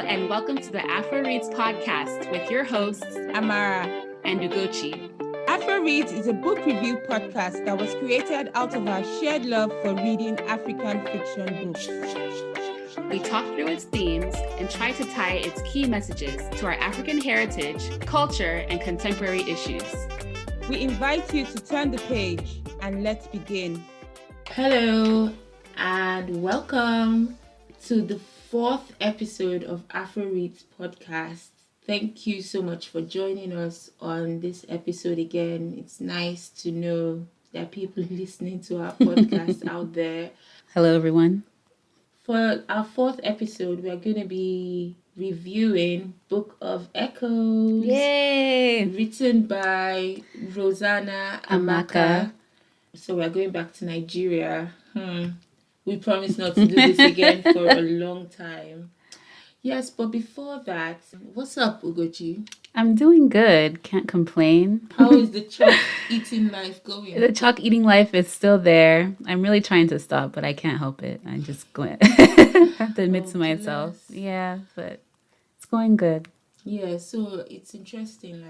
and welcome to the Afroreads podcast with your hosts, Amara and Ugochi. Afroreads is a book review podcast that was created out of our shared love for reading African fiction books. We talk through its themes and try to tie its key messages to our African heritage, culture, and contemporary issues. We invite you to turn the page and let's begin. Hello and welcome to the 4th episode of Afroreads podcast. Thank you so much for joining us on this episode again. It's nice to know there are people listening to our podcast out there. Hello, everyone. For our 4th episode, we're going to be reviewing Book of Echoes. Yay! Written by Rosanna Amaka. So we're going back to Nigeria. We promise not to do this again for a long time. Yes, but before that, what's up, Ugochi? I'm doing good. Can't complain. How is the chalk eating life going? The chalk eating life is still there. I'm really trying to stop, but I can't help it. I just have to admit to myself. Bless. Yeah, but it's going good. Yeah, so it's interesting.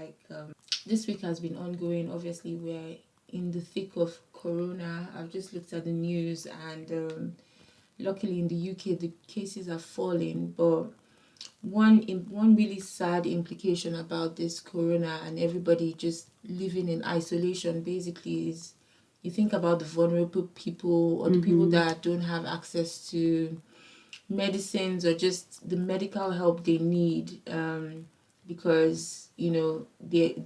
This week has been ongoing. Obviously, we're in the thick of Corona. I've just looked at the news, and luckily in the UK the cases are falling. But one really sad implication about this Corona and everybody just living in isolation basically is you think about the vulnerable people or the people that don't have access to medicines or just the medical help they need, because the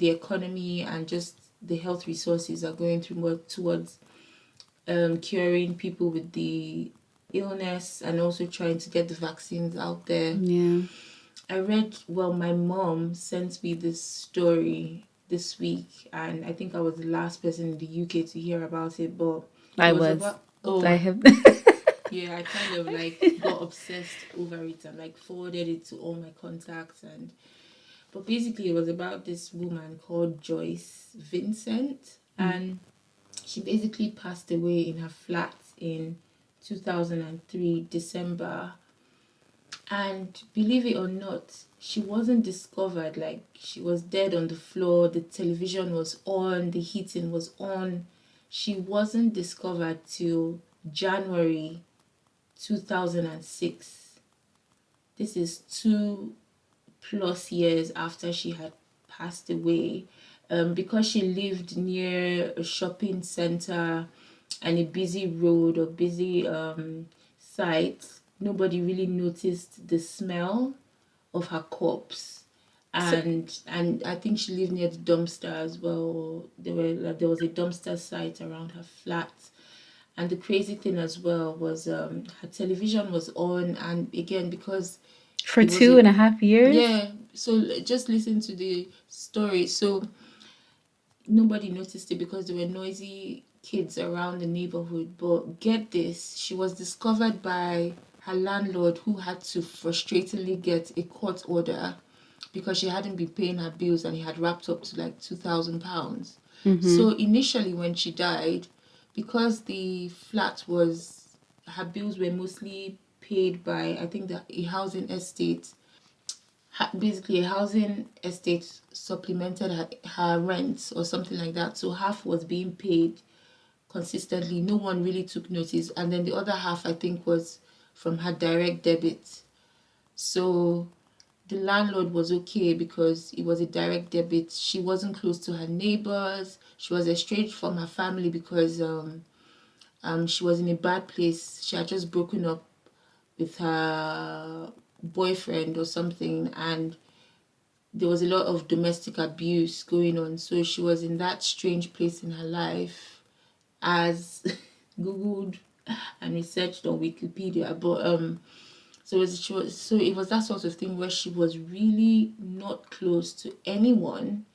economy and just the health resources are going through more towards curing people with the illness and also trying to get the vaccines out there. Yeah. My mom sent me this story this week, and I think I was the last person in the UK to hear about it, but I have. yeah, I kind of got obsessed over it and forwarded it to all my contacts. But basically it was about this woman called JOYCE VINCENT, and she basically passed away in her flat in 2003 December. And believe it or not, she wasn't discovered. She was dead on the floor, the television was on, the heating was on. She wasn't discovered till January 2006. This is 2+ years after she had passed away. Because she lived near a shopping center and a busy road or busy site, nobody really noticed the smell of her corpse. And I think she lived near the dumpster as well. There was a dumpster site around her flat. And the crazy thing as well was her television was on, and again because For 2.5 years? Yeah, so just listen to the story. So nobody noticed it because there were noisy kids around the neighborhood. But get this, she was discovered by her landlord, who had to frustratingly get a court order because she hadn't been paying her bills and he had wrapped up to £2,000. So initially when she died, because the flat was, her bills were mostly paid by, I think, a housing estate. Basically, a housing estate supplemented her rent or something like that. So half was being paid consistently. No one really took notice. And then the other half, I think, was from her direct debit. So the landlord was okay because it was a direct debit. She wasn't close to her neighbors. She was estranged from her family because she was in a bad place. She had just broken up with her boyfriend or something, and there was a lot of domestic abuse going on. So she was in that strange place in her life, as googled and researched on Wikipedia. But so it was that sort of thing where she was really not close to anyone.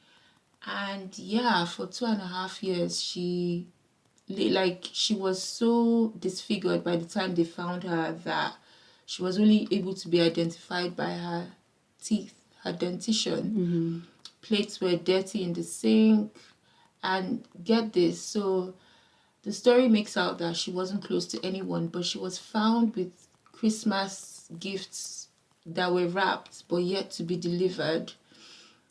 And yeah, for 2.5 years she was so disfigured by the time they found her that she was only able to be identified by her teeth, her dentition. Plates were dirty in the sink. And get this, so the story makes out that she wasn't close to anyone, but she was found with Christmas gifts that were wrapped but yet to be delivered.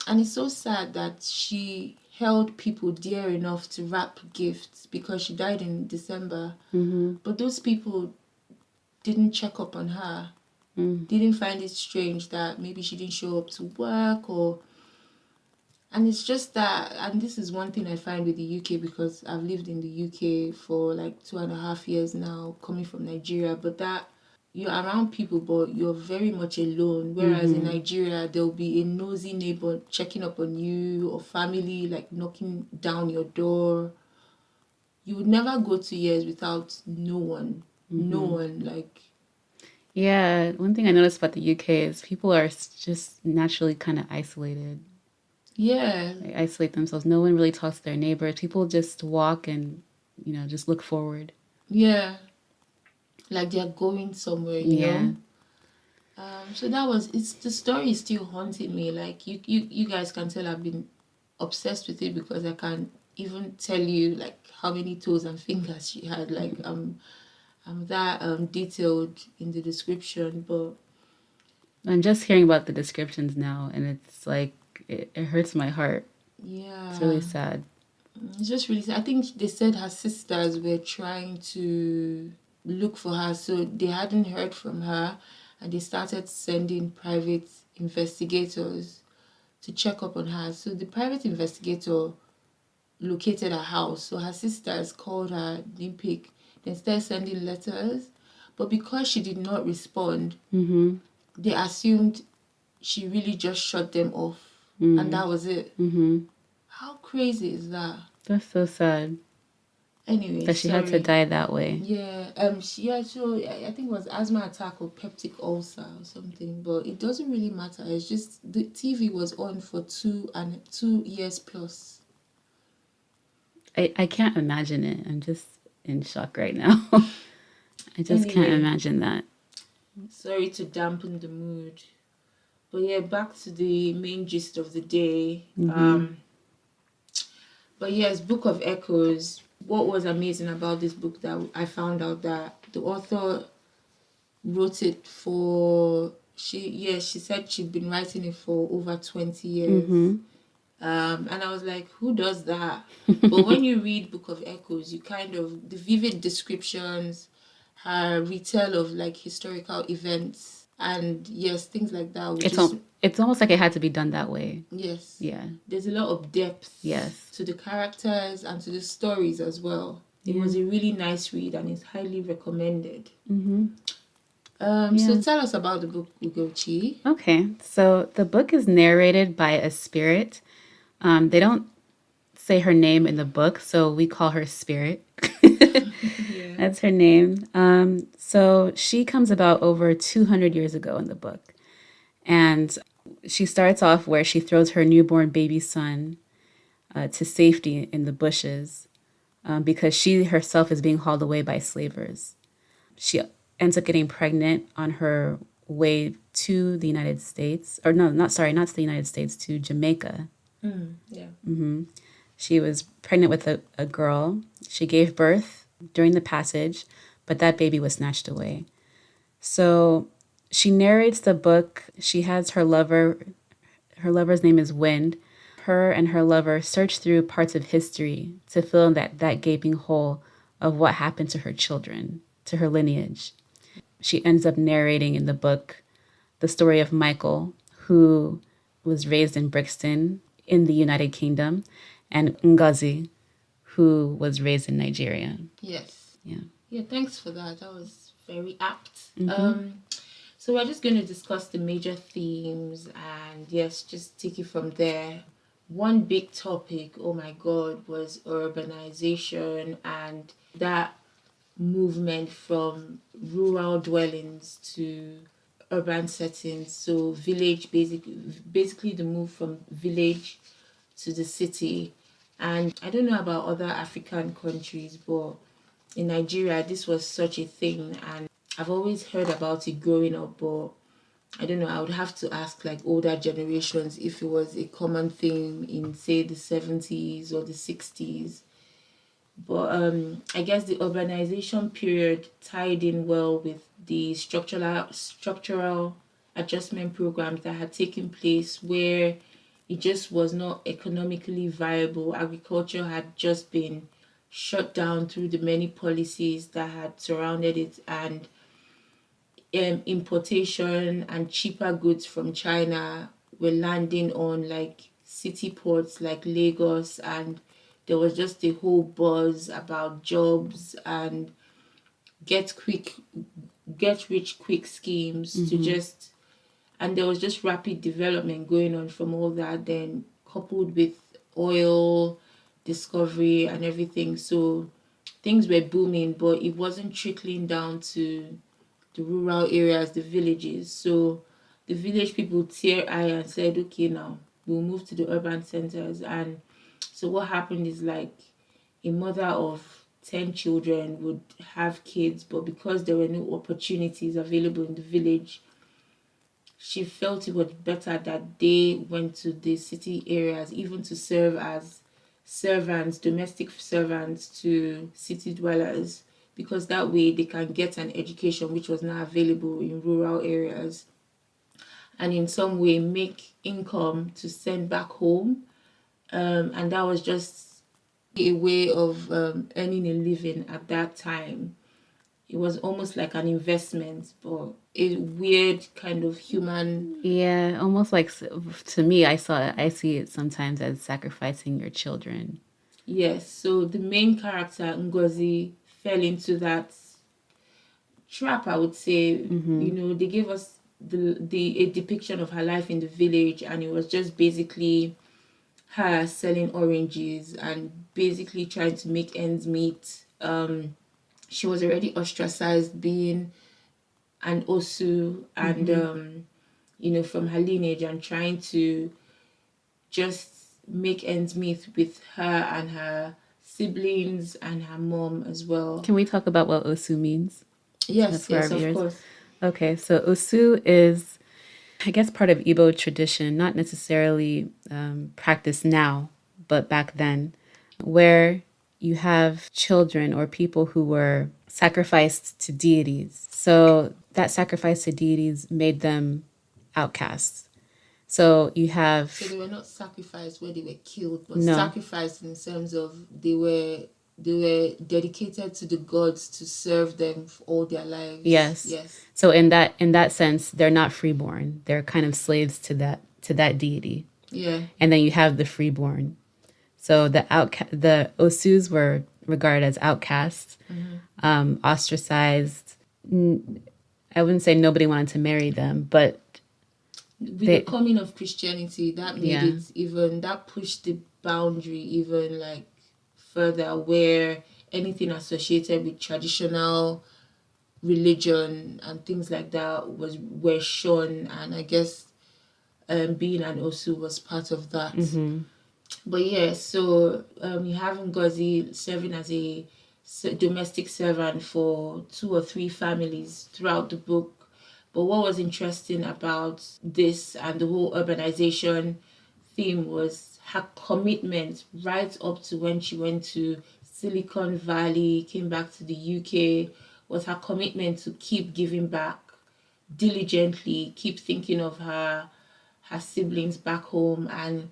And it's so sad that she held people dear enough to wrap gifts because she died in December. But those people didn't check up on her, didn't find it strange that maybe she didn't show up to work and it's just that, and this is one thing I find with the UK because I've lived in the UK for like 2.5 years now, coming from Nigeria, but that you're around people, but you're very much alone. Whereas in Nigeria, there'll be a nosy neighbor checking up on you or family like knocking down your door. You would never go 2 years without no one. No one, like. Yeah, one thing I noticed about the UK is people are just naturally kind of isolated. Yeah. They isolate themselves. No one really talks to their neighbors. People just walk and, just look forward. Yeah. Like they're going somewhere, you know? So the story is still haunting me. Like you guys can tell I've been obsessed with it because I can't even tell you like how many toes and fingers she had. Like I'm that detailed in the description, but I'm just hearing about the descriptions now, and it's like it hurts my heart. yeah, It's really sad. it's just really sad. I think they said her sisters were trying to look for her, so they hadn't heard from her, and they started sending private investigators to check up on her. So the private investigator located her house. So her sisters called her, didn't pick, then started sending letters. But because she did not respond, they assumed she really just shut them off. And that was it. How crazy is that? That's so sad. Anyway, that she had to die that way. Yeah, so I think it was asthma attack or peptic ulcer or something, but it doesn't really matter. It's just the TV was on for 2 years plus. I can't imagine it. I'm just in shock right now. I just can't imagine that. Sorry to dampen the mood. But yeah, back to the main gist of the day. But yes, Book of Echoes. What was amazing about this book that I found out that the author wrote it for she said she'd been writing it for over 20 years. And I was like, who does that? But when you read Book of Echoes, you kind of the vivid descriptions, her retell of like historical events and yes, things like that. It's almost like it had to be done that way. Yes. Yeah. There's a lot of depth. Yes. To the characters and to the stories as well. It was a really nice read and it's highly recommended. So tell us about the book, Ugochi. Okay, so the book is narrated by a spirit. They don't say her name in the book, so we call her Spirit. That's her name. So she comes about over 200 years ago in the book. And she starts off where she throws her newborn baby son to safety in the bushes because she herself is being hauled away by slavers. She ends up getting pregnant on her way to the United States. Or no, not to the United States, to Jamaica. She was pregnant with a girl. She gave birth during the passage, but that baby was snatched away. So she narrates the book. She has her lover. Her lover's name is Wind. Her and her lover search through parts of history to fill in that gaping hole of what happened to her children, to her lineage. She ends up narrating in the book the story of Michael, who was raised in Brixton in the United Kingdom, and Ngozi, who was raised in Nigeria. Yes. Yeah. Yeah, thanks for that. That was very apt. So we're just going to discuss the major themes and yes, just take it from there. One big topic, oh my God, was urbanization and that movement from rural dwellings to urban settings. So village, basically the move from village to the city. And I don't know about other African countries, but in Nigeria, this was such a thing. And I've always heard about it growing up, but I don't know, I would have to ask like older generations if it was a common thing in, say, the 70s or the 60s. But I guess the urbanization period tied in well with the structural adjustment programs that had taken place where it just was not economically viable. Agriculture had just been shut down through the many policies that had surrounded it, and importation and cheaper goods from China were landing on like city ports like Lagos, and there was just a whole buzz about jobs and get quick get rich quick schemes to just, and there was just rapid development going on from all that, then coupled with oil discovery and everything. So things were booming, but it wasn't trickling down to the rural areas, the villages. So the village people tear eye and said, okay, now we'll move to the urban centers. And so what happened is like a mother of 10 children would have kids, but because there were no opportunities available in the village, she felt it was better that they went to the city areas, even to serve as servants, domestic servants to city dwellers, because that way they can get an education which was not available in rural areas, and in some way make income to send back home. And that was just a way of earning a living at that time. It was almost like an investment, but a weird kind of human. Yeah, almost like to me, I see it sometimes as sacrificing your children. Yes, so the main character, Ngozi, fell into that trap, I would say. You know, they gave us a depiction of her life in the village, and it was just basically her selling oranges and basically trying to make ends meet. She was already ostracized being an Osu, and you know, from her lineage, and trying to just make ends meet with her and her siblings and her mom as well. Can we talk about what Osu means? Yes, yes, of course. Okay, so Osu is, I guess, part of Igbo tradition, not necessarily practiced now, but back then, where you have children or people who were sacrificed to deities. So that sacrifice to deities made them outcasts. So you have... So they were not sacrificed where they were killed, but sacrificed in terms of they were dedicated to the gods to serve them for all their lives. Yes. So in that sense, they're not freeborn. They're kind of slaves to that deity. Yeah. And then you have the freeborn. So the Osus were regarded as outcasts, ostracized. I wouldn't say nobody wanted to marry them, but with the coming of Christianity, that made it even, that pushed the boundary even like further, where anything associated with traditional religion and things like that were shown, and I guess being an Osu was part of that. But yeah, so you have Ngozi serving as a domestic servant for 2 or 3 families throughout the book. But what was interesting about this and the whole urbanization theme was her commitment right up to when she went to Silicon Valley, came back to the UK, was her commitment to keep giving back diligently, keep thinking of her siblings back home. And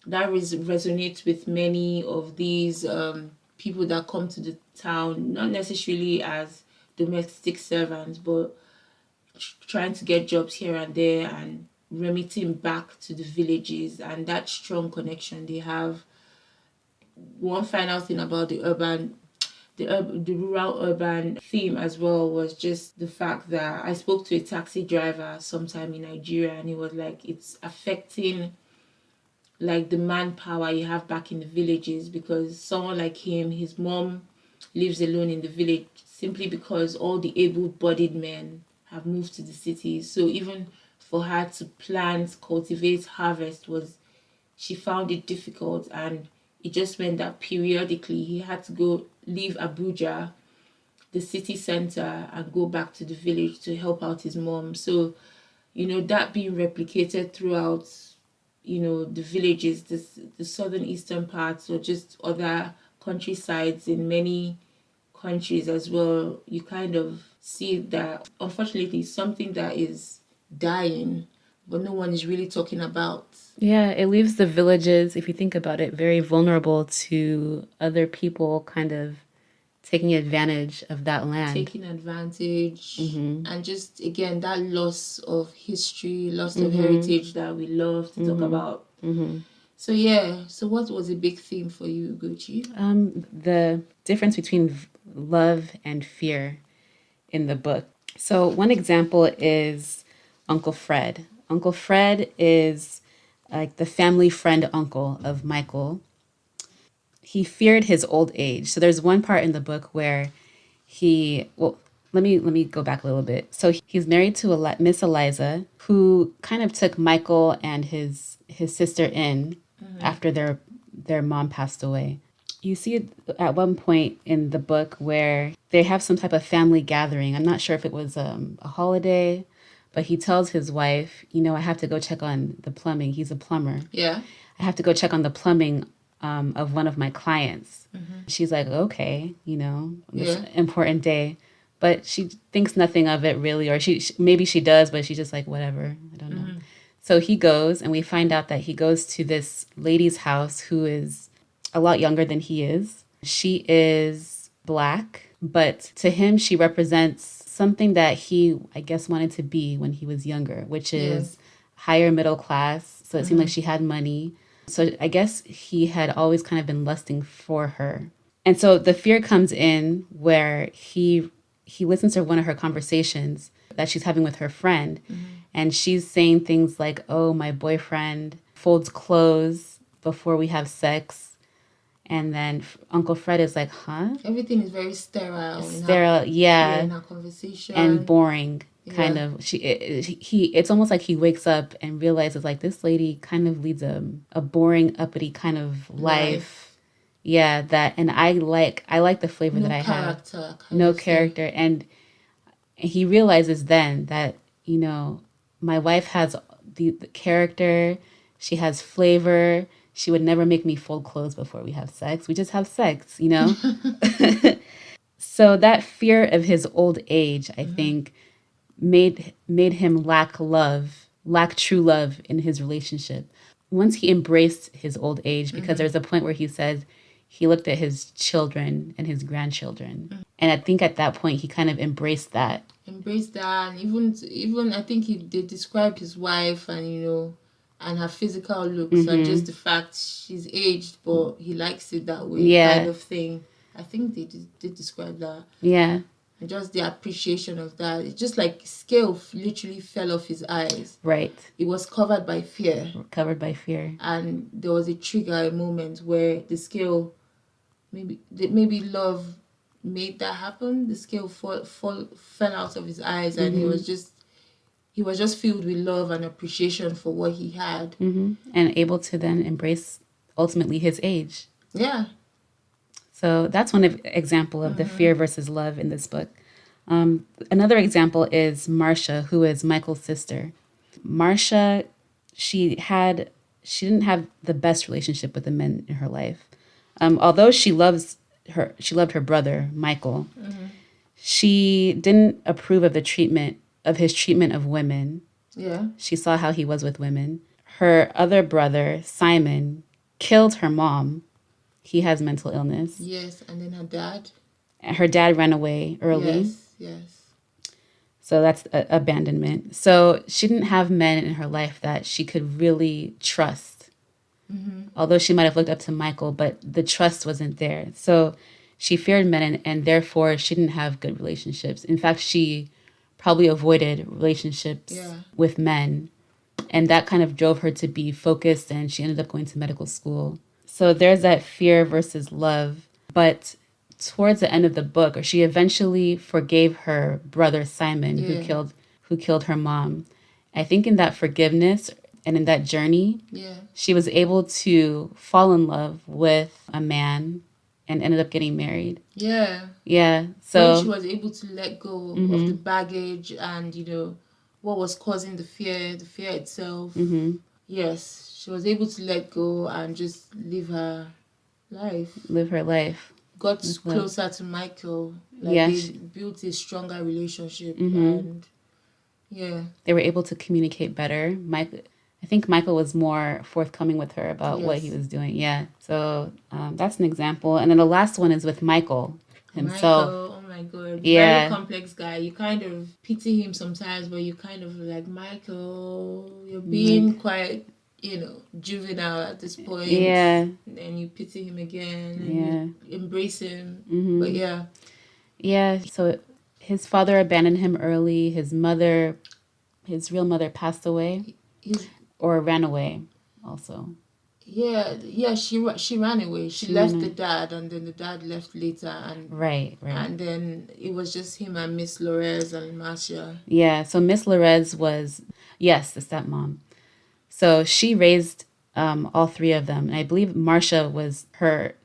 that resonates with many of these people that come to the town, not necessarily as domestic servants, but trying to get jobs here and there and remitting back to the villages, and that strong connection they have. One final thing about the rural urban theme as well was just the fact that I spoke to a taxi driver sometime in Nigeria, and he was like, it's affecting like the manpower you have back in the villages, because someone like him, his mom lives alone in the village simply because all the able-bodied men have moved to the cities. So even for her to plant, cultivate, harvest, she found it difficult, and it just meant that periodically he had to go leave Abuja, the city center, and go back to the village to help out his mom. So, you know, that being replicated throughout, you know, the villages, the southern eastern parts, or just other countrysides in many countries as well, you kind of see that, unfortunately, something that is dying, but no one is really talking about Yeah, it leaves the villages, if you think about it, very vulnerable to other people kind of taking advantage of that land. taking advantage, and just again that loss of history, loss of heritage that we love to talk about. So yeah, so what was a big theme for you, Gucci? The difference between love and fear in the book. So one example is Uncle Fred. Uncle Fred is like the family friend uncle of Michael. He feared his old age. So there's one part in the book where let me go back a little bit. So he's married to Miss Eliza, who kind of took Michael and his sister in after their mom passed away. You see it at one point in the book where they have some type of family gathering. I'm not sure if it was a holiday, but he tells his wife, I have to go check on the plumbing. He's a plumber. Yeah. I have to go check on the plumbing of one of my clients. She's like, okay, this important day. But she thinks nothing of it really, or maybe she does, but she's just like, whatever, I don't know. So he goes, and we find out that he goes to this lady's house who is a lot younger than he is. She is Black, but to him, she represents something that he, I guess, wanted to be when he was younger, which is higher middle class. So it seemed like she had money. So I guess he had always kind of been lusting for her. And so the fear comes in where he listens to one of her conversations that she's having with her friend. And she's saying things like, oh, my boyfriend folds clothes before we have sex. And then Uncle Fred is like, huh? Everything is very sterile. Sterile, in our conversation. And boring, kind of. It's almost like he wakes up and realizes, like, this lady kind of leads a boring, uppity kind of life. Yeah, and I like the flavor that I have. No character. And he realizes then that, my wife has the character, she has flavor. She would never make me fold clothes before we have sex. We just have sex, So that fear of his old age, I think, made him lack true love in his relationship. Once he embraced his old age, because there's a point where he says he looked at his children and his grandchildren. And I think at that point, he kind of embraced that. And even I think they described his wife and her physical looks and just the fact she's aged, but he likes it that way, kind of thing. I think they did describe that. Yeah. And just the appreciation of that. It's just like scale literally fell off his eyes. Right. It was covered by fear. And there was a moment where the scale, maybe love made that happen. The scale fell out of his eyes, and he was just filled with love and appreciation for what he had. And able to then embrace ultimately his age. Yeah. So that's one example of the fear versus love in this book. Another example is Marcia, who is Michael's sister. Marcia, she didn't have the best relationship with the men in her life. Although she loved her brother, Michael. She didn't approve of his treatment of women. Yeah. She saw how he was with women. Her other brother, Simon, killed her mom. He has mental illness. Yes, and then her dad. Her dad ran away early. Yes. So that's abandonment. So she didn't have men in her life that she could really trust. Although she might have looked up to Michael, but the trust wasn't there. So she feared men, and therefore she didn't have good relationships. In fact, she probably avoided relationships with men. And that kind of drove her to be focused, and she ended up going to medical school. So there's that fear versus love. But towards the end of the book, or she eventually forgave her brother Simon, who killed her mom. I think in that forgiveness and in that journey, she was able to fall in love with a man and ended up getting married. Yeah. So when she was able to let go of the baggage and what was causing the fear itself. Yes, she was able to let go and just live her life. Got closer to Michael. They built a stronger relationship, and Yeah. They were able to communicate better. I think Michael was more forthcoming with her about what he Yes. was doing. Yeah. So that's an example. And then the last one is with Michael himself. Michael, oh my God, very Yeah. complex guy. You kind of pity him sometimes, but you kind of like, Michael, you're being quite, juvenile at this point. Yeah. And you pity him again and Yeah. you embrace him. Mm-hmm. But yeah. Yeah. So his father abandoned him early. His real mother passed away He's, or ran away also. yeah, she ran away. She left the dad, and then the dad left later, and Right. and then it was just him and Miss Lorez and Marcia. Yeah. So Miss Lorez was, yes, the stepmom. So she raised all three of them. And I believe Marcia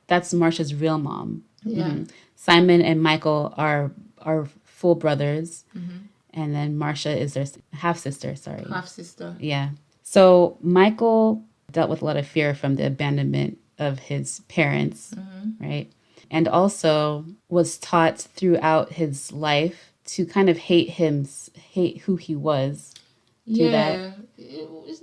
that's Marcia's real mom. Yeah. Mm-hmm. Simon and Michael are full brothers. Mm-hmm. And then Marcia is their half sister, sorry. Half sister. Yeah. So Michael dealt with a lot of fear from the abandonment of his parents, right? And also was taught throughout his life to kind of hate who he was. Yeah, it's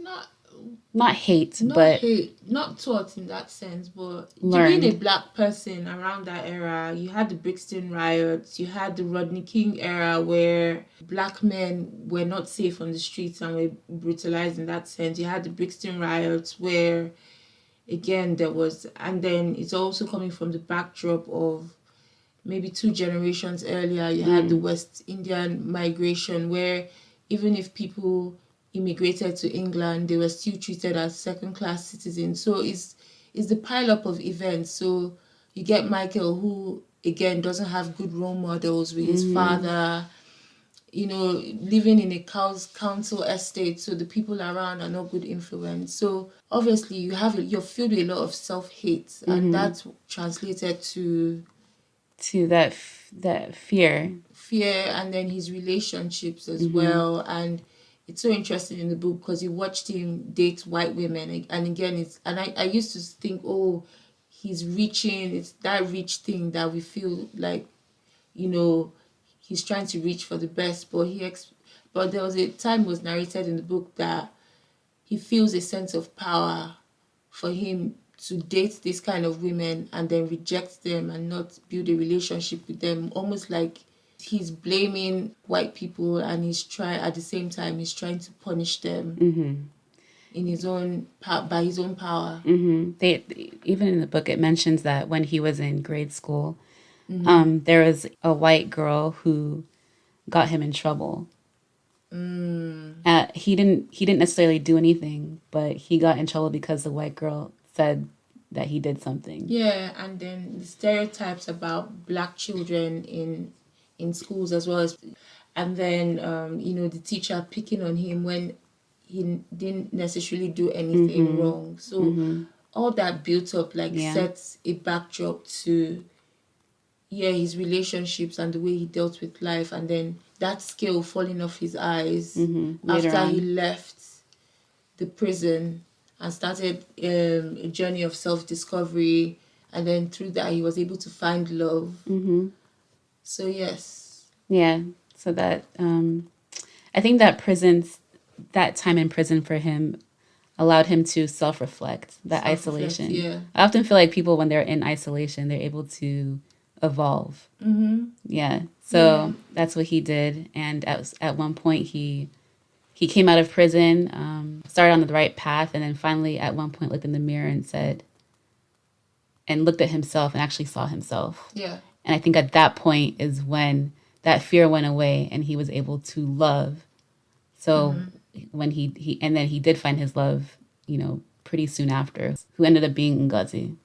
Not hate, not but hate, not taught in that sense, but learned. being a black person around that era, you had the BRIXTON riots, you had the Rodney King era where black men were not safe on the streets and were brutalized in that sense. You had the BRIXTON riots where, again, and then it's also coming from the backdrop of maybe 2 generations earlier, you had the West Indian migration where even if people immigrated to England, they were still treated as second-class citizens. So it's the pile-up of events. So you get Michael, who, again, doesn't have good role models with his father, living in a council estate, so the people around are not good influence. So obviously you're filled with a lot of self-hate, and that's translated to that fear. And then his relationships as well. And it's so interesting in the book because you watched him date white women, and again I used to think, oh, he's reaching, it's that rich thing that we feel like, he's trying to reach for the best, but but there was a time, was narrated in the book, that he feels a sense of power for him to date this kind of women and then reject them and not build a relationship with them, almost like he's blaming white people, and at the same time he's trying to punish them in his own by his own power. They even in the book it mentions that when he was in grade school, there was a white girl who got him in trouble. He didn't necessarily do anything, but he got in trouble because the white girl said that he did something. Yeah, and then the stereotypes about black children in schools as well as, and then the teacher picking on him when he didn't necessarily do anything wrong. So all that built up sets a backdrop to his relationships and the way he dealt with life, and then that scale falling off his eyes after he left the prison and started a journey of self-discovery, and then through that he was able to find love. So yes. Yeah. So that I think that time in prison for him allowed him to self-reflect, that isolation. Yeah. I often feel like people, when they're in isolation, they're able to evolve. Yeah. So that's what he did. And at one point he came out of prison, started on the right path, and then finally at one point looked in the mirror and looked at himself and actually saw himself. Yeah. And I think at that point is when that fear went away and he was able to love. So when he did find his love, pretty soon after, who ended up being Ngozi.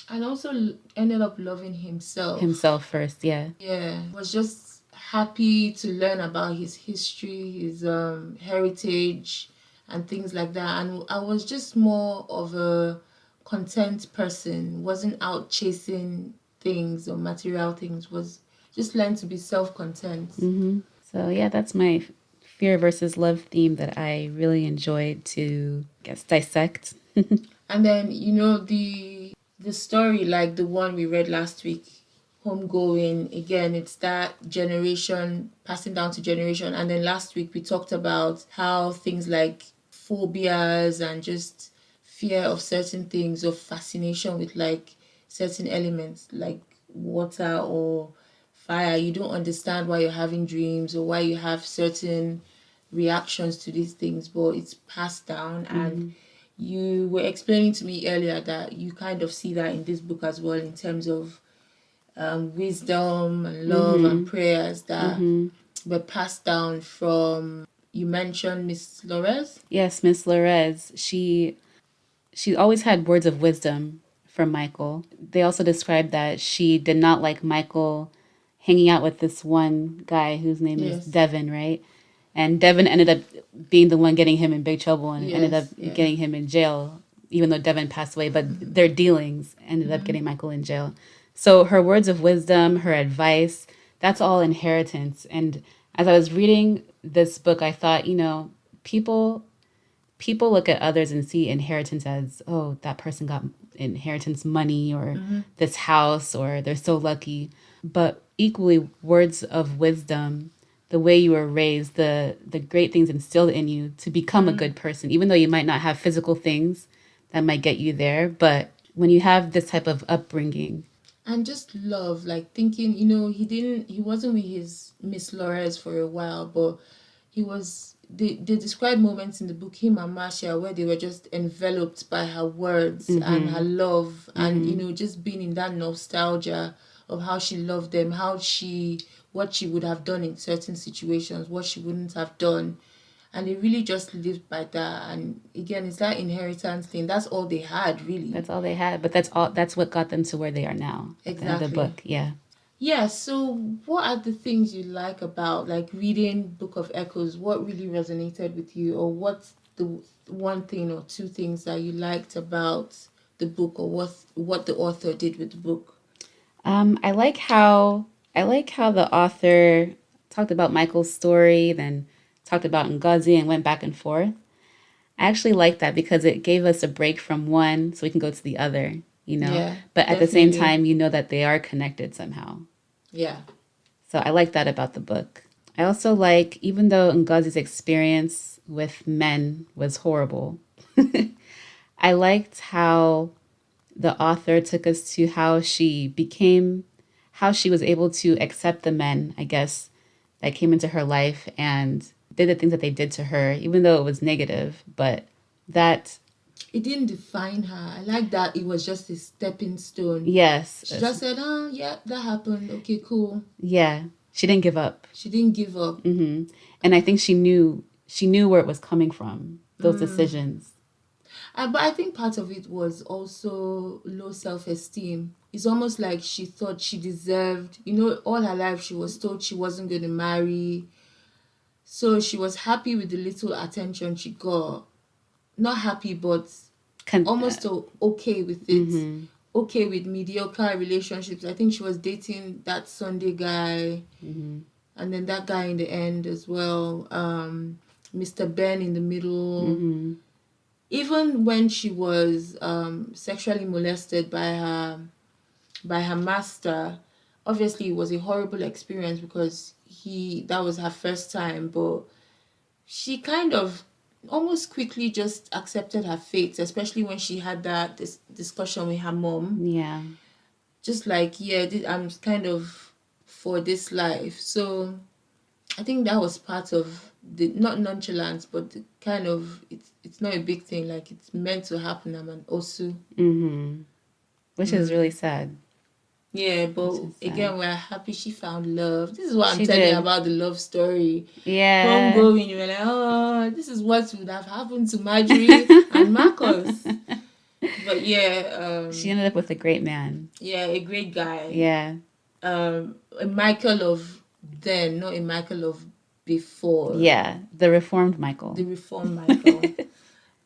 And also ended up loving himself. Himself first, yeah. Yeah. Was just happy to learn about his history, his heritage, and things like that. And I was just more of a content person. Wasn't out chasing things or material things. Was just learned to be self-content. So yeah, that's my fear versus love theme that I really enjoyed to, dissect. And then the story, like the one we read last week, homegoing. Again, it's that generation passing down to generation. And then last week we talked about how things like phobias and just fear of certain things, or fascination with like certain elements like water or fire. You don't understand why you're having dreams or why you have certain reactions to these things, but it's passed down. And you were explaining to me earlier that you kind of see that in this book as well, in terms of wisdom and love and prayers that were passed down from, you mentioned Miss Lorez? Yes, Miss Lorez. She always had words of wisdom from Michael. They also described that she did not like Michael hanging out with this one guy whose name is Yes. Devin, right? And Devin ended up being the one getting him in big trouble and ended up Yes, yeah. getting him in jail, even though Devin passed away. But their dealings ended up getting Michael in jail. So her words of wisdom, her advice, that's all inheritance. And as I was reading this book, I thought, people look at others and see inheritance as, oh, that person got inheritance money, or this house, or they're so lucky. But equally, words of wisdom, the way you were raised, the great things instilled in you to become a good person, even though you might not have physical things that might get you there. But when you have this type of upbringing, And just love, like thinking, he wasn't with his Miss Lorez for a while, but they describe moments in the book, him and Marcia, where they were just enveloped by her words and her love, and just being in that nostalgia of how she loved them, what she would have done in certain situations, what she wouldn't have done. And they really just lived by that. And again, it's that inheritance thing. That's all they had, really. that's all they had. But that's what got them to where they are now. At the end of the Exactly. book. Yeah. Yeah, so what are the things you like about like reading Book of Echoes? What really resonated with you, or what's the one thing or two things that you liked about the book, or what the author did with the book? I like how the author talked about Michael's story, then talked about Ngozi and went back and forth. I actually like that because it gave us a break from one so we can go to the other, Yeah, But at the same definitely. time, that they are connected somehow. Yeah. So I like that about the book. I also like, even though Ngozi's experience with men was horrible, I liked how the author took us to how she was able to accept the men, I guess, that came into her life and did the things that they did to her, even though it was negative. But that, It didn't define her. I like that it was just a stepping stone. yes, She just said, "Oh, yeah, that happened. Okay, cool." yeah, she didn't give up. She didn't give up. And I think she knew where it was coming from, those decisions. But I think part of it was also low self-esteem. It's almost like she thought she deserved, all her life she was told she wasn't going to marry. So she was happy with the little attention she got. Not happy, but almost okay with it. Okay with mediocre relationships. I think she was dating that Sunday guy. And then that guy in the end as well. Mr. Ben in the middle. Even when she was sexually molested by her master, obviously it was a horrible experience because that was her first time, but she kind of almost quickly just accepted her fate, especially when she had that discussion with her mom. Yeah. Just like, yeah, I'm kind of for this life. So I think that was part of the, not nonchalance, but the kind of, it's not a big thing, like it's meant to happen. I'm an Osu. Which is really sad. Yeah, but again, we're happy she found love. This is what I'm She telling you did. about the love story. Yeah. Homegoing, you were like, oh, this is what would have happened to Marjorie and Marcus. But yeah, She ended up with a great man. yeah, a great guy. Yeah. A Michael of then, not a Michael of before. Yeah. The reformed Michael. The reformed Michael.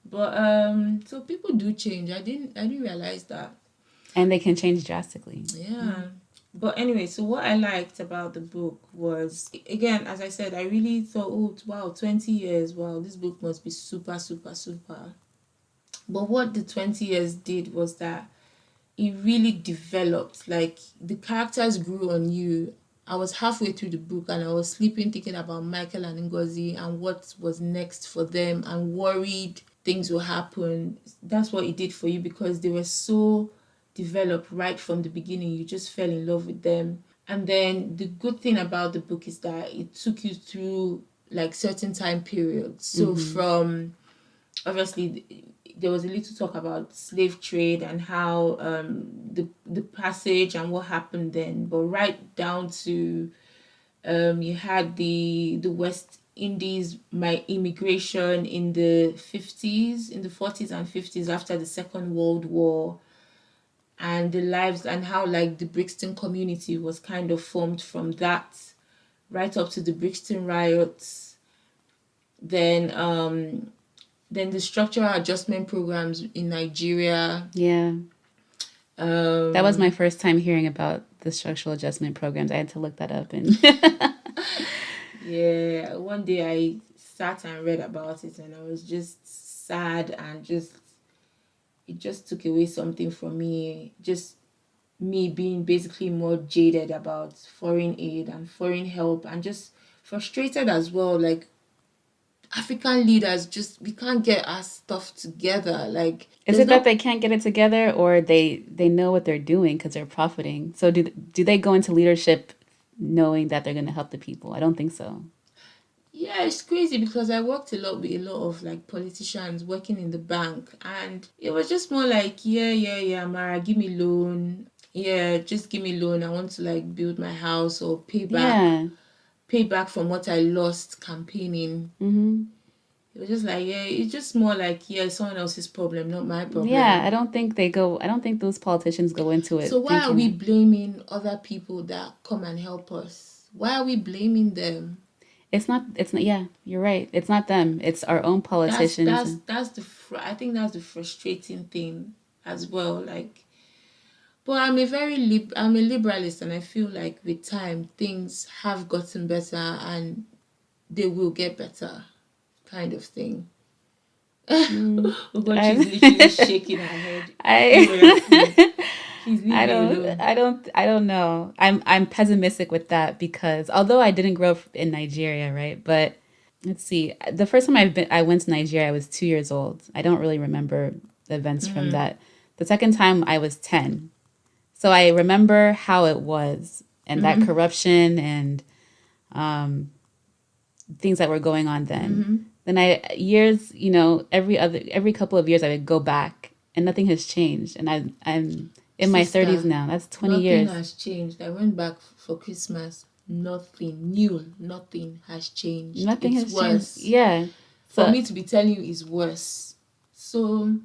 But so people do change. I didn't realize that. And they can change drastically. Yeah. But anyway, so what I liked about the book was, again, as I said, I really thought, oh, wow, 20 years, wow, this book must be super, super, super. But what the 20 years did was that it really developed. Like the characters grew on you. I was halfway through the book and I was sleeping thinking about Michael and Ngozi and what was next for them and worried things will happen. That's what it did for you because they were so developed right from the beginning. You just fell in love with them. And then the good thing about the book is that it took you through like certain time periods. So from obviously there was a little talk about slave trade and how the passage and what happened then, but right down to you had the West Indies, my immigration in the 50s, in the 40s and 50s after the Second World War, and the lives and how like the Brixton community was kind of formed from that, right up to the Brixton riots. Then the structural adjustment programs in Nigeria. Yeah. That was my first time hearing about the structural adjustment programs. I had to look that up. And Yeah, one day I sat and read about it and I was just sad and just it just took away something from me. Just me being basically more jaded about foreign aid and foreign help and just frustrated as well. Like African leaders just we can't get our stuff together. Like is there's it that no they can't get it together, or they know what they're doing because they're profiting? So do they go into leadership knowing that they're going to help the people? I don't think so. Yeah, it's crazy because I worked a lot with a lot of like politicians working in the bank, and it was just more like, yeah, Mara, give me loan. Yeah, just give me loan. I want to like build my house or Yeah. pay back from what I lost campaigning. Mm-hmm. It was just like, yeah, it's just more like, yeah, it's someone else's problem, not my Yeah, problem. I don't think they go. I don't think those politicians go into So it why are thinking we that. blaming other people that come and help us? Why are we blaming them? It's not. It's not. Yeah, you're right. It's not them. It's our own That's politicians. that's that's the I think that's the frustrating thing as well. Like, but I'm a liberalist, and I feel like with time things have gotten better and they will get better, kind of thing. Mm, Ugochi she's literally I, shaking her head furiously. I, Please leave I me don't. alone. I don't know. I'm pessimistic with that because although I didn't grow up in Nigeria, right? But let's see. The first time I went to Nigeria, I was 2 years old. I don't really remember the events from that. The second time, I was 10. So I remember how it was and that corruption and things that were going on then. Then years, every couple of years I would go back and nothing has changed. And I'm in my 30s Sister, now. That's 20 nothing years. has changed. I went back for Christmas. Nothing new. Nothing has changed. Nothing It's has changed. worse. Yeah. For So me to be telling you is worse. So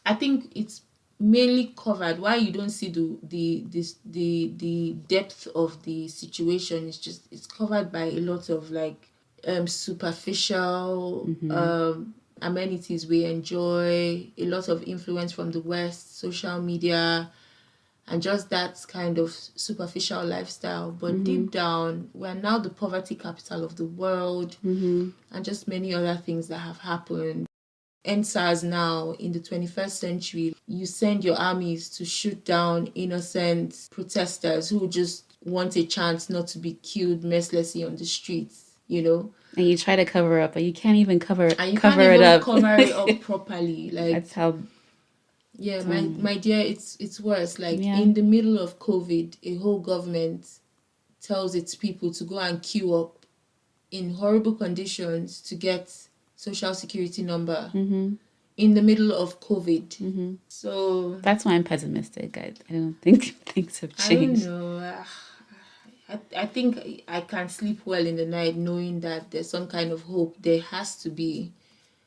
I think it's mainly covered. Why you don't see the depth of the situation is just it's covered by a lot of like superficial amenities we enjoy, a lot of influence from the West, social media, and just that kind of superficial lifestyle. But deep down, we're now the poverty capital of the world, and just many other things that have happened. NSAS now in the 21st century, you send your armies to shoot down innocent protesters who just want a chance not to be killed mercilessly on the streets. and you try to cover up, but you can't even And you can't cover it even up. cover it up properly. Like, That's how. yeah, my dear, it's worse. Like Yeah. in the middle of COVID, a whole government tells its people to go and queue up in horrible conditions to get social security number in the middle of COVID. So That's why I'm pessimistic. I don't think things have I don't changed. know. I think I can sleep well in the night knowing that there's some kind of hope. There has to be.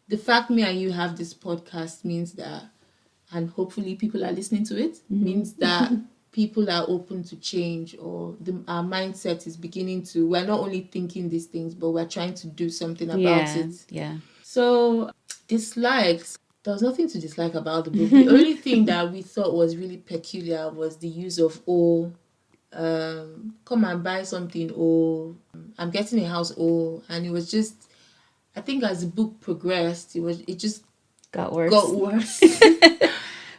The fact me and you have this podcast means that, and hopefully people are listening to it, means that people are open to change, or our mindset is beginning to, we're not only thinking these things, but we're trying to do something about Yeah. it. Yeah. So dislikes, there was nothing to dislike about the book. The only thing that we thought was really peculiar was the use of "oh," come and buy something, "oh," I'm getting a house, "oh," and it was just, I think as the book progressed, it just Got worse. got worse.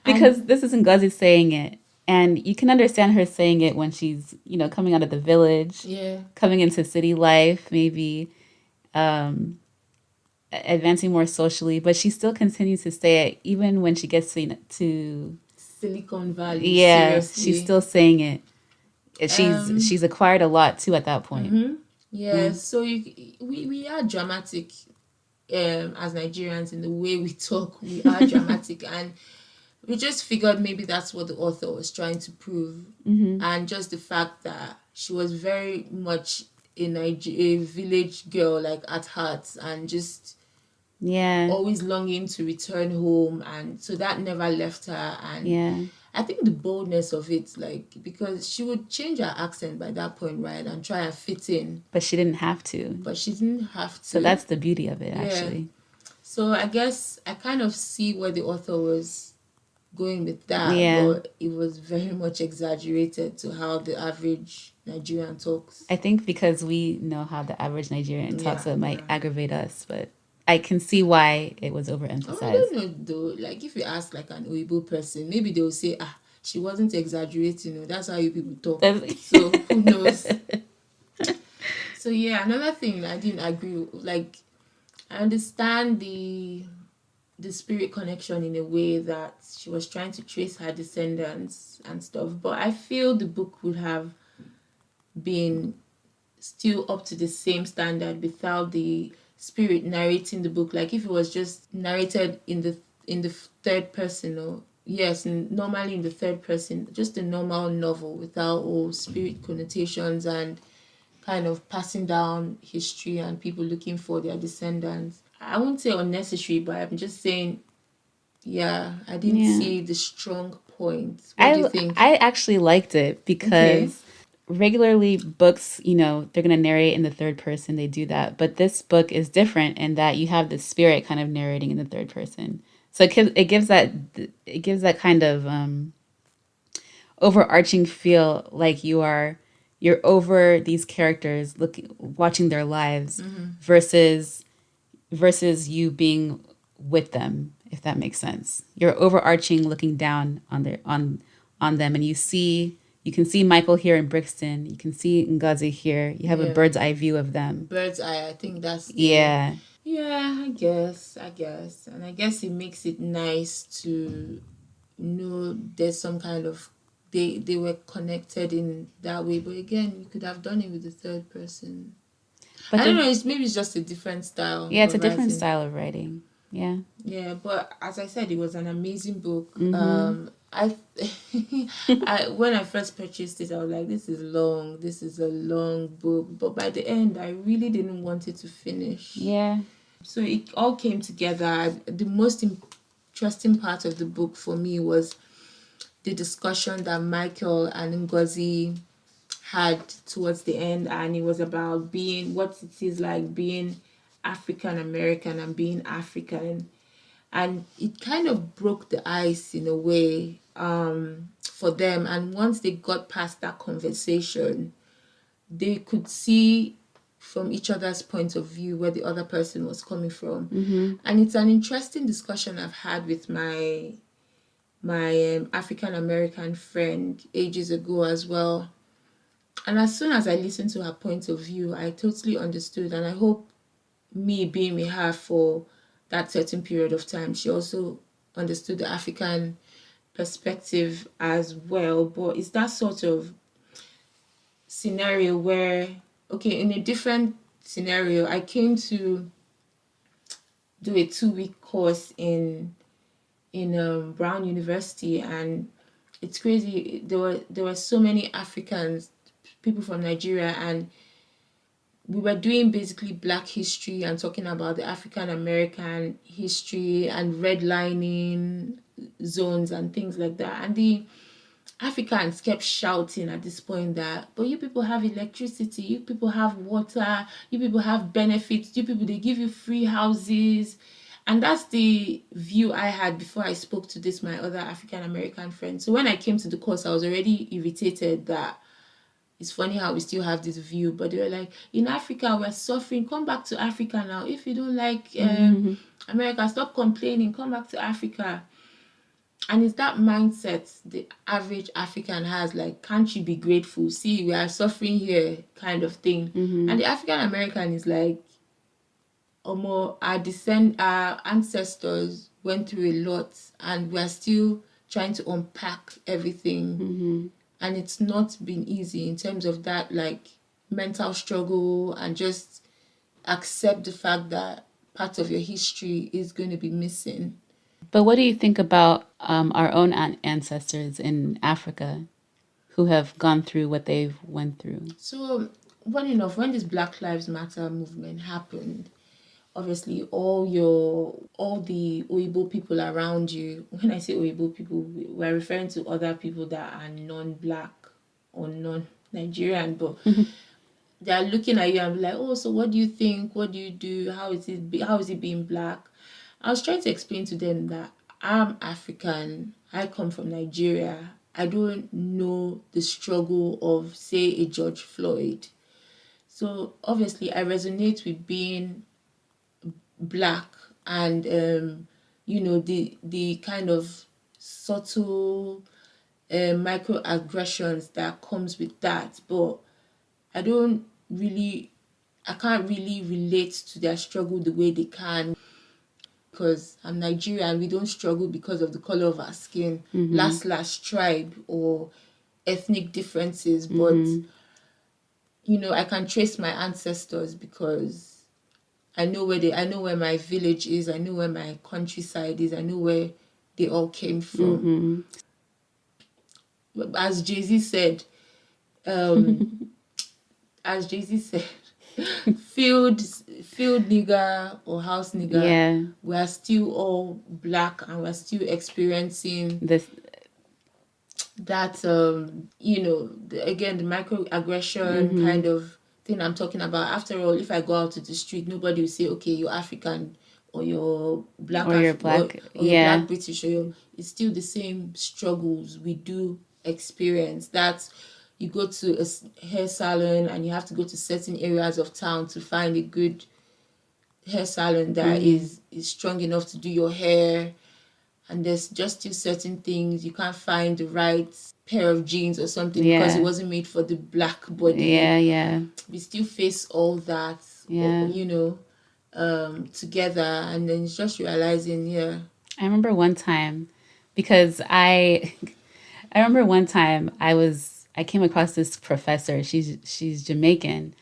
Because this is Ngozi saying it. And you can understand her saying it when she's, coming out of the village, Yeah. coming into city life, maybe advancing more socially, but she still continues to say it even when she gets to Silicon Valley, yeah, she's seriously. still saying it. Um, She's acquired a lot too at that point. yeah, so we are dramatic as Nigerians in the way we talk. We are dramatic, and we just figured maybe that's what the author was trying to prove. And just the fact that she was very much a village girl, like at heart, and just Yeah, always longing to return home, and so that never left her. And yeah, I think the boldness of it, like, because she would change her accent by that point, right, and try and fit in, but she didn't have to. but she didn't have So to. that's the beauty of it, Yeah. actually. So I guess I kind of see where the author was going with that, Yeah. but it was very much exaggerated to how the average Nigerian talks. I think because we know how the average Nigerian talks, Yeah, so it might aggravate us, but I can see why it was Oh, I overemphasized. don't know though. Like if you ask like an Oyibo person, maybe they'll say, she wasn't exaggerating. That's how you people talk. That's- So who knows? So yeah, another thing I didn't agree with, like I understand the spirit connection in a way that she was trying to trace her descendants and stuff, but I feel the book would have been still up to the same standard without the spirit narrating the book. Like if it was just narrated in the third person, or yes, normally in the third person, just a normal novel without all spirit connotations and kind of passing down history and people looking for their descendants. I won't say unnecessary, but I'm just saying, yeah, I didn't Yeah. see the strong point. What do you think? I actually liked it because regularly books, they're going to narrate in the third person. They do that. But this book is different in that you have the spirit kind of narrating in the third person. So it gives that kind of overarching feel like you're over these characters watching their lives versus you being with them, if that makes sense. You're overarching looking down on them, and you can see Michael here in Brixton, you can see Ngazi here. You have a Yeah. bird's eye view of them. Bird's eye, I think that's the, Yeah. Yeah, I guess. And I guess it makes it nice to know there's some kind of they were connected in that way. But again, you could have done it with the third person. But I don't know, maybe it's just a different style. Yeah, it's a of different writing. style of writing. Yeah. Yeah, but as I said, it was an amazing book. Mm-hmm. I when I first purchased it, I was like, this is long. This is a long book. But by the end, I really didn't want it to finish. Yeah. So it all came together. The most interesting part of the book for me was the discussion that Michael and Ngozi had towards the end, and it was about being what it is like being African American and being African. And it kind of broke the ice in a way for them. And once they got past that conversation, they could see from each other's point of view where the other person was coming from. And it's an interesting discussion I've had with my African American friend ages ago as well. And as soon as I listened to her point of view, I totally understood. And I hope me being with her for that certain period of time, she also understood the African perspective as well. But it's that sort of scenario where, okay, in a different scenario, I came to do a 2-week course in Brown University, and it's crazy. There were so many Africans, people from Nigeria, and we were doing basically Black history and talking about the African American history and redlining zones and things like that. And the Africans kept shouting at this point that, but you people have electricity, you people have water, you people have benefits, you people, they give you free houses. And that's the view I had before I spoke to my other African American friend. So when I came to the course, I was already irritated that it's funny how we still have this view, but they were like, in Africa, we're suffering. Come back to Africa now. If you don't like America, stop complaining. Come back to Africa. And it's that mindset the average African has, like, can't you be grateful? See, we are suffering here, kind of thing. And the African American is like, more our ancestors went through a lot, and we're still trying to unpack everything. And it's not been easy in terms of that, like, mental struggle, and just accept the fact that part of your history is going to be missing. But what do you think about our own ancestors in Africa who have gone through what they've went through? So, funny enough, when this Black Lives Matter movement happened, obviously all the Oyibo people around you, when I say Oyibo people, we're referring to other people that are non-Black or non-Nigerian, but they're looking at you and be like, oh, so what do you think? What do you do? How is it being Black? I was trying to explain to them that I'm African. I come from Nigeria. I don't know the struggle of, say, a George Floyd. So obviously I resonate with being Black, and the kind of subtle microaggressions that comes with that. But I don't really, I can't really relate to their struggle the way they can, because I'm Nigerian. We don't struggle because of the color of our skin, last tribe or ethnic differences. But I can trace my ancestors because I know where my village is. I know where my countryside is. I know where they all came from. As Jay-Z said, field nigger or house nigger, we are still all Black, and we're still experiencing This, that again, the microaggression kind of thing I'm talking about. After all, if I go out to the street, nobody will say, okay, you're African, or you're Black, or you're Black, or you're Black British, it's still the same struggles we do experience. That you go to a hair salon and you have to go to certain areas of town to find a good hair salon that is strong enough to do your hair. And there's just still certain things. You can't find the right pair of jeans or something because it wasn't made for the Black body. We still face all that, together. And then it's just realizing, I remember one time, because I remember one time I came across this professor. She's Jamaican,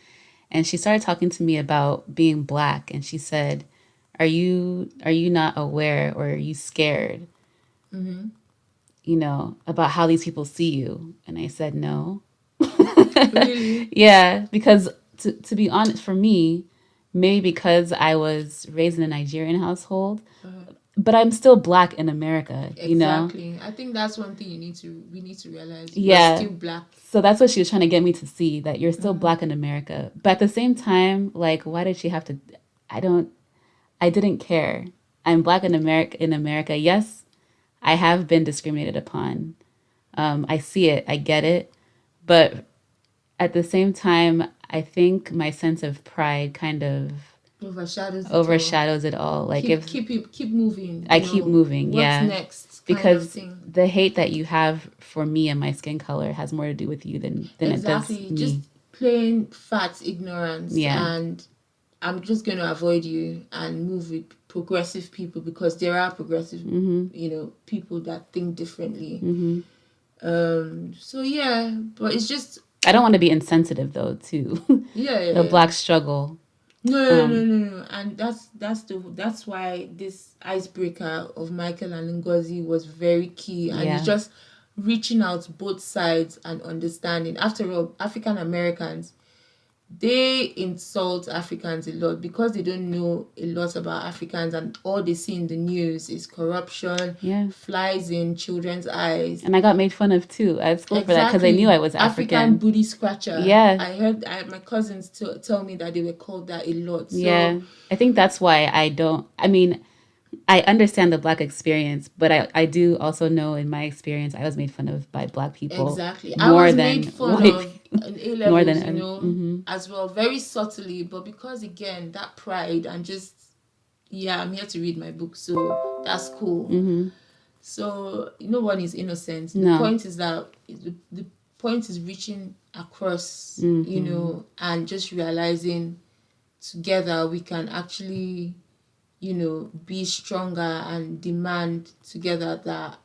and she started talking to me about being Black, and she said, are you not aware, or are you scared, about how these people see you? And I said, no. Really? Yeah, because to be honest, for me, maybe because I was raised in a Nigerian household, but I'm still Black in America, Exactly. I think that's one thing we need to realize. Yeah. You're still Black. So that's what she was trying to get me to see, that you're still Black in America. But at the same time, like, why did she have to? I didn't care. I'm Black in America. Yes, I have been discriminated upon. I see it. I get it. But at the same time, I think my sense of pride kind of overshadows it all. Like, keep moving. I keep moving. What's next? Because the hate that you have for me and my skin color has more to do with you than exactly. It does me. Just plain fat ignorance. Yeah. And I'm just going to avoid you and move with progressive people, because there are progressive, people that think differently. So yeah, but it's just, I don't want to be insensitive though to the Black struggle. No. And that's why this icebreaker of Michael and Ngozi was very key, and it's just reaching out both sides and understanding. After all, African Americans, they insult Africans a lot because they don't know a lot about Africans, and all they see in the news is corruption, flies in children's eyes. And I got made fun of too at school for that because they knew I was African booty scratcher. Yeah. I heard my cousins tell me that they were called that a lot. So, I think that's why I understand the Black experience, but I do also know in my experience I was made fun of by Black people. Exactly. I was made fun of in A-levels, as well, very subtly, but because, again, that pride and just, I'm here to read my book, so that's cool. So no one is innocent. No. The point is that the point is reaching across, you know, and just realizing together we can actually, you know, be stronger and demand together that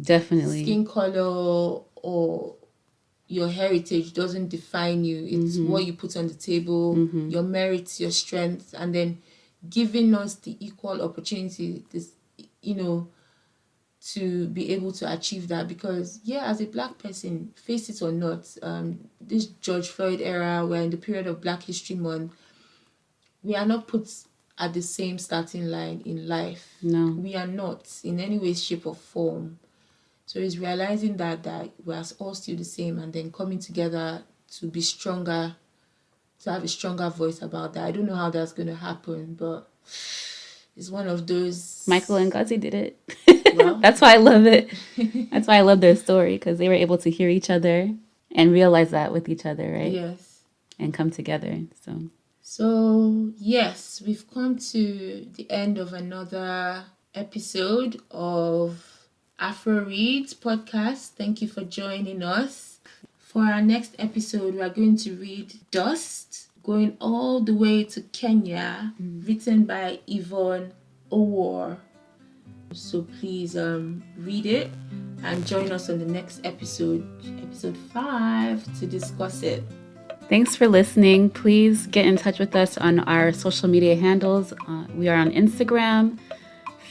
Definitely. skin color or your heritage doesn't define you. It's what you put on the table, your merits, your strengths, and then giving us the equal opportunity, this, you know, to be able to achieve that. Because yeah, as a Black person, face it or not, this George Floyd era, we're in the period of Black History Month, we are not put at the same starting line in life. No. We are not in any way, shape, or form. So it's realizing that we're all still the same, and then coming together to be stronger, to have a stronger voice about that. I don't know how that's going to happen, but it's one of those. Michael and Gazi did it. Well. That's why I love it. That's why I love their story, because they were able to hear each other and realize that with each other, right? Yes. And come together. So yes, we've come to the end of another episode of Afroreads podcast. Thank you for joining us. For our next episode, we are going to read Dust, going all the way to Kenya, written by Yvonne Owor. So please read it and join us on the next episode, episode 5, to discuss it. Thanks for listening. Please get in touch with us on our social media handles. We are on Instagram,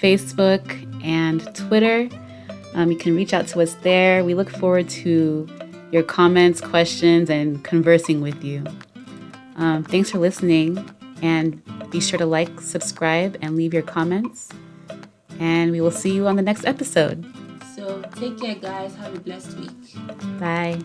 Facebook, and Twitter. You can reach out to us there. We look forward to your comments, questions, and conversing with you. Thanks for listening, and be sure to like, subscribe, and leave your comments. And we will see you on the next episode. So take care, guys. Have a blessed week. Bye.